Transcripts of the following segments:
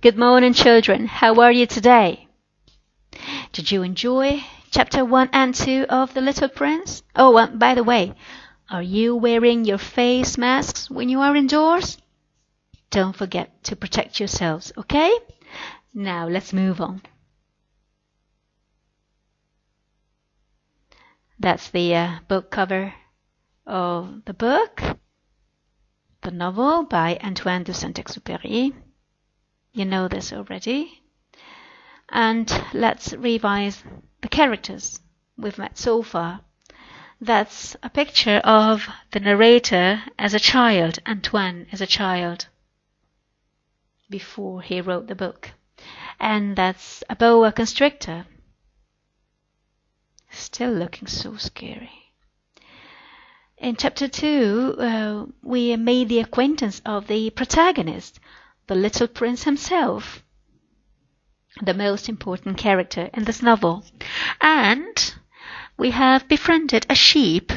Good morning, children. How are you today? Did you enjoy chapter 1 and 2 of The Little Prince? Oh, by the way, are you wearing your face masks when you are indoors? Don't forget to protect yourselves, okay? Now let's move on. That's the book cover of the book, the novel by Antoine de Saint-Exupéry. You know this already. And let's revise the characters we've met so far. That's a picture of the narrator as a child, Antoine as a child, before he wrote the book. And that's a boa constrictor. Still looking so scary. In chapter 2, we made the acquaintance of the protagonist, the little prince himself, the most important character in this novel. And we have befriended a sheep,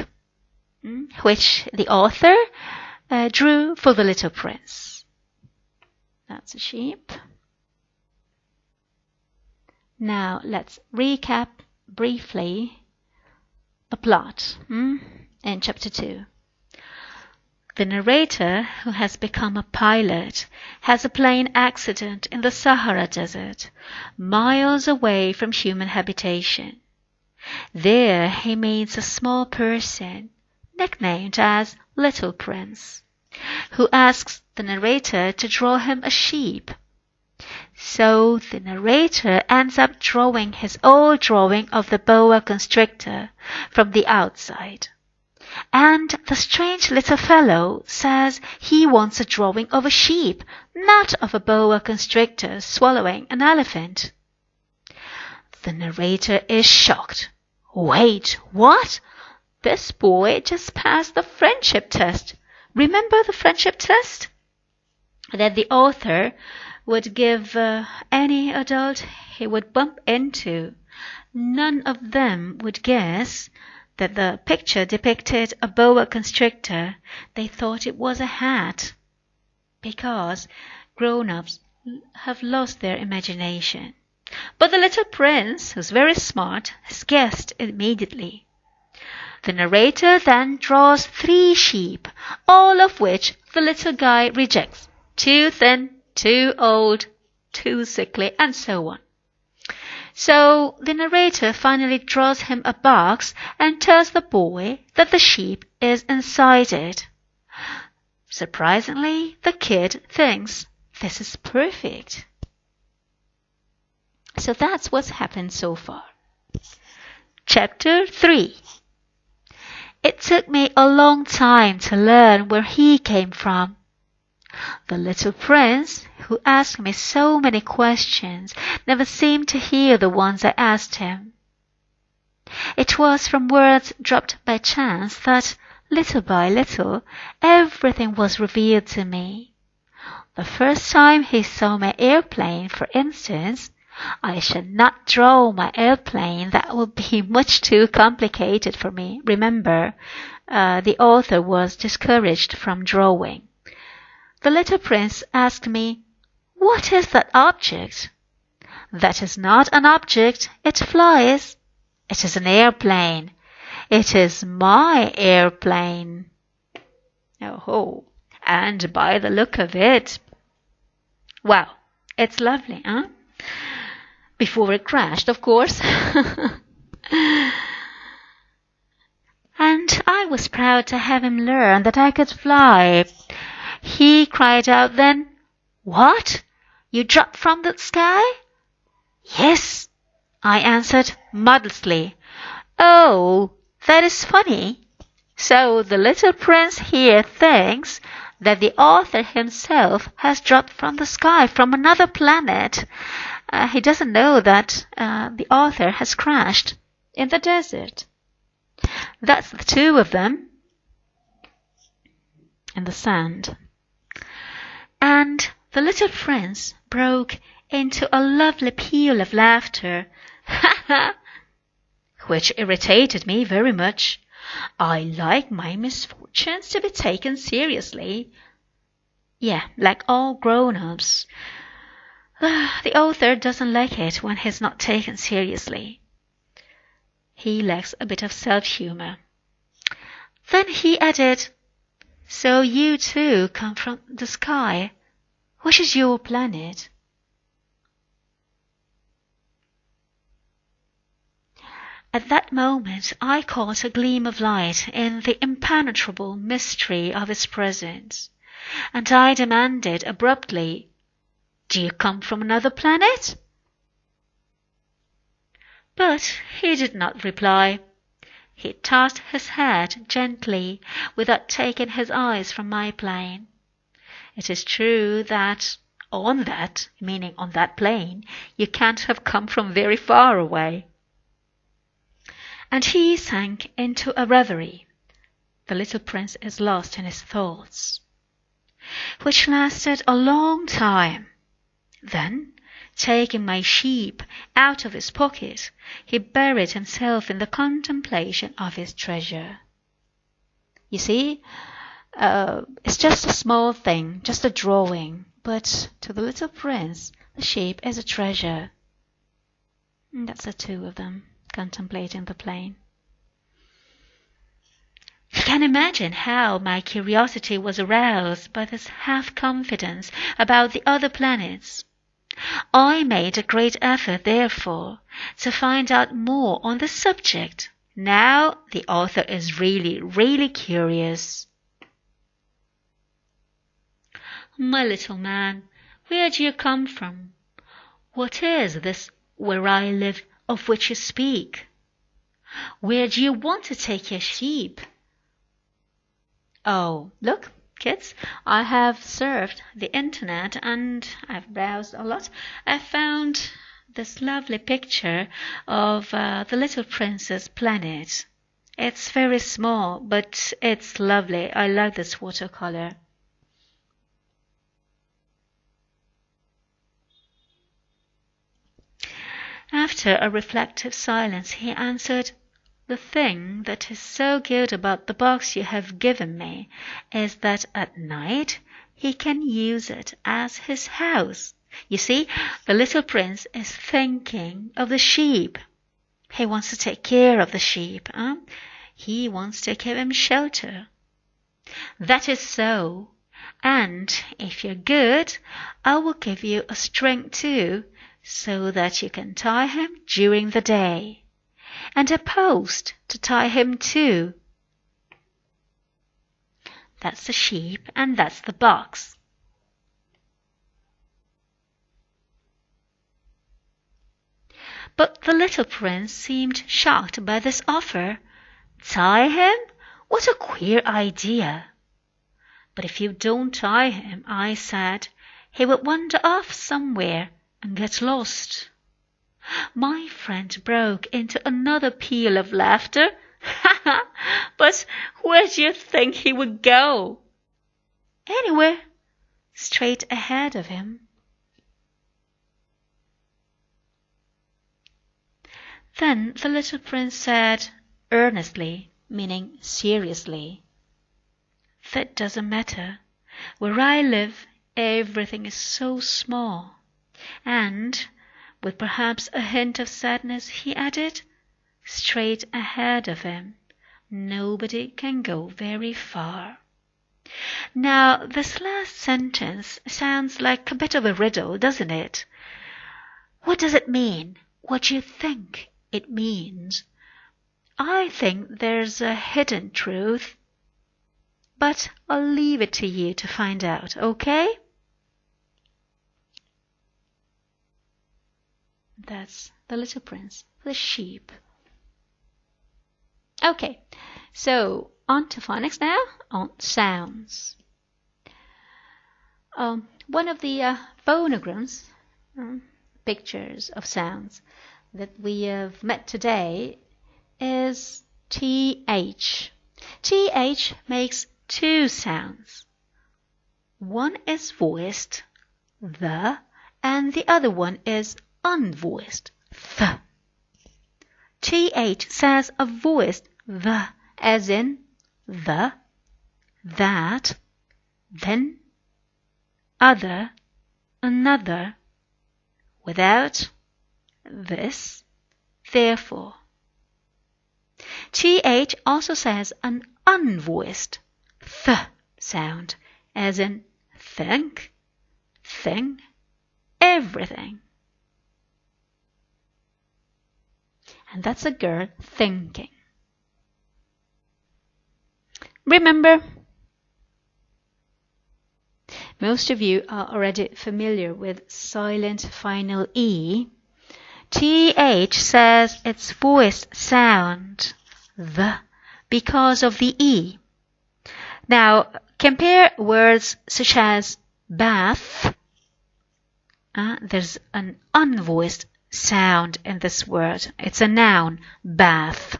which the author drew for the little prince. That's a sheep. Now let's recap briefly the plot in chapter 2. The narrator, who has become a pilot, has a plane accident in the Sahara Desert, miles away from human habitation. There he meets a small person, nicknamed as Little Prince, who asks the narrator to draw him a sheep. So the narrator ends up drawing his old drawing of the boa constrictor from the outside. And the strange little fellow says he wants a drawing of a sheep, not of a boa constrictor swallowing an elephant. The narrator is shocked. Wait, what? This boy just passed the friendship test. Remember the friendship test that the author would give any adult he would bump into? None of them would guess that the picture depicted a boa constrictor. They thought it was a hat, because grown-ups have lost their imagination. But the little prince, who's very smart, has guessed immediately. The narrator then draws 3 sheep, all of which the little guy rejects. Too thin, too old, too sickly, and so on. So the narrator finally draws him a box and tells the boy that the sheep is inside it. Surprisingly, the kid thinks this is perfect. So that's what's happened so far. Chapter 3. It took me a long time to learn where he came from. The little prince, who asked me so many questions, never seemed to hear the ones I asked him. It was from words dropped by chance that, little by little, everything was revealed to me. The first time he saw my airplane, for instance, I should not draw my airplane. That would be much too complicated for me. Remember, the author was discouraged from drawing. The little prince asked me, "What is that object?" "That is not an object. It flies." "It is an airplane." "It is my airplane." Oh, and by the look of it, wow, it's lovely, huh? Before it crashed, of course. And I was proud to have him learn that I could fly. He cried out then, "What? You dropped from the sky?" "Yes," I answered modestly. "Oh, that is funny." So the little prince here thinks that the author himself has dropped from the sky, from another planet. He doesn't know that the author has crashed in the desert. That's the 2 of them in the sand. And the little prince broke into a lovely peal of laughter, which irritated me very much. I like my misfortunes to be taken seriously. Yeah, like all grown-ups. The author doesn't like it when he's not taken seriously. He lacks a bit of self-humor. Then he added, "So you too come from the sky. Which is your planet?" At that moment I caught a gleam of light in the impenetrable mystery of his presence, and I demanded abruptly, "Do you come from another planet?" But he did not reply. He tossed his head gently, without taking his eyes from my plane. It is true that on that plane, you can't have come from very far away. And he sank into a reverie. The little prince is lost in his thoughts, which lasted a long time. Then, taking my sheep out of his pocket, he buried himself in the contemplation of his treasure. You see, it's just a small thing, just a drawing, but to the little prince, the sheep is a treasure. And that's the two of them, contemplating the plain. You can imagine how my curiosity was aroused by this half-confidence about the other planets. I made a great effort, therefore, to find out more on the subject. Now the author is really curious. "My little man, where do you come from? What is this where I live of which you speak? Where do you want to take your sheep?" Oh, look, kids, I have surfed the internet and I've browsed a lot. I found this lovely picture of the little prince's planet. It's very small, but it's lovely. I like this watercolor. After a reflective silence, he answered, "The thing that is so good about the box you have given me is that at night he can use it as his house." You see, the little prince is thinking of the sheep. He wants to take care of the sheep. He wants to give him shelter. That is so. And if you're good, I will give you a string too, so that you can tie him during the day, and a post to tie him to. That's the sheep, and that's the box. But the little prince seemed shocked by this offer. Tie him? What a queer idea! But if you don't tie him, I said, he will wander off somewhere and get lost. My friend broke into another peal of laughter. But where do you think he would go? Anywhere, straight ahead of him. Then the little prince said, earnestly, meaning seriously, "That doesn't matter. Where I live, everything is so small." And, with perhaps a hint of sadness, he added, "Straight ahead of him, nobody can go very far." Now, this last sentence sounds like a bit of a riddle, doesn't it? What does it mean? What do you think it means? I think there's a hidden truth, but I'll leave it to you to find out, okay? That's the little prince, the sheep. Okay, so on to phonics now, on sounds. One of the phonograms, pictures of sounds that we have met today is TH. TH makes two sounds. One is voiced, the, and the other one is unvoiced, th. TH says a voiced the, as in the, that, then, other, another, without this therefore. TH also says an unvoiced th sound, as in think, thing, everything. And that's a girl thinking. Remember, most of you are already familiar with silent final E. TH says its voiced sound, the, because of the E. Now, compare words such as bath. There's an unvoiced sound in this word. It's a noun, bath.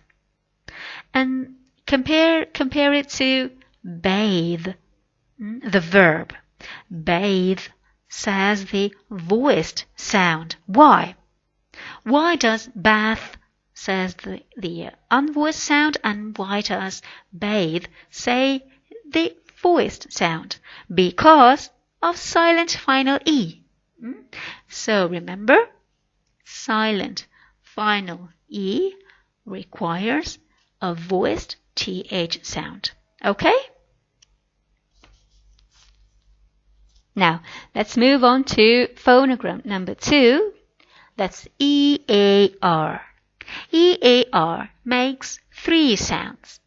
And compare it to bathe, the verb. Bathe says the voiced sound. Why? Why does bath says the unvoiced sound, and why does bathe say the voiced sound? Because of silent final E. So remember, silent final E requires a voiced TH sound. Okay? Now, let's move on to phonogram number 2. That's EAR. EAR makes 3 sounds.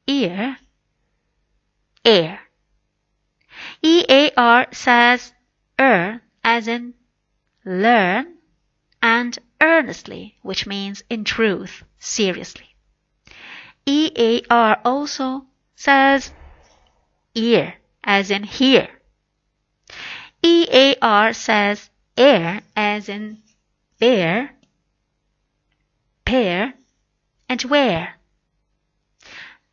Ear, air. EAR says as in learn, and earnestly, which means in truth, seriously. EAR also says ear, as in hear. EAR says air, as in bear, pair, and wear.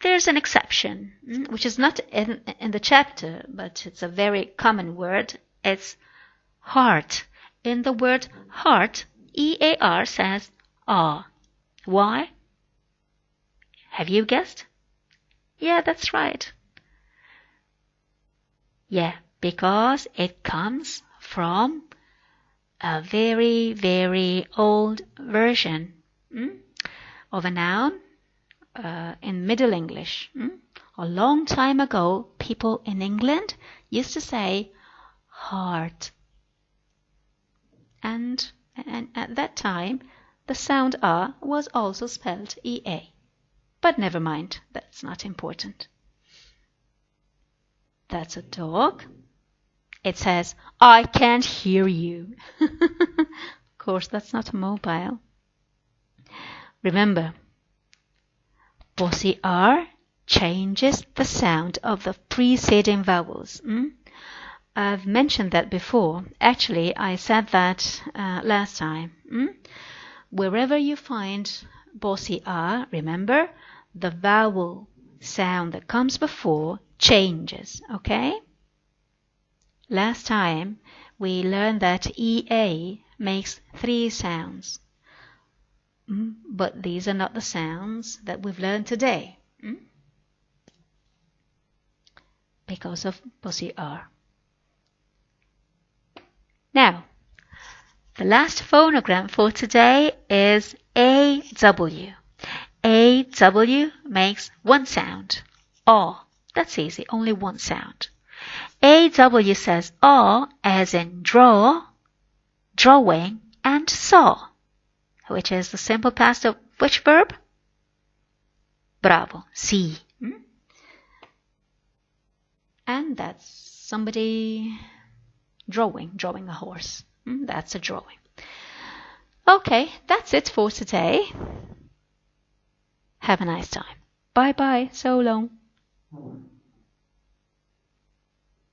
There's an exception, which is not in the chapter, but it's a very common word. It's heart. In the word heart, EAR says ah. Why? Have you guessed? Yeah, that's right. Yeah, because it comes from a very, very old version of a noun in Middle English. A long time ago, people in England used to say heart. And at that time, the sound R was also spelled EA. But never mind, that's not important. That's a dog. It says, I can't hear you. Of course, that's not mobile. Remember, bossy R changes the sound of the preceding vowels. I've mentioned that before. Actually, I said that last time. Wherever you find bossy R, remember, the vowel sound that comes before changes, okay? Last time, we learned that EA makes 3 sounds. But these are not the sounds that we've learned today. Because of bossy R. Now, the last phonogram for today is AW. AW makes 1 sound. Oh, that's easy, only 1 sound. AW says oh, as in draw, drawing, and saw, which is the simple past of which verb? Bravo, see. And that's somebody drawing a horse. That's a drawing. Okay, that's it for today. Have a nice time. Bye bye, so long.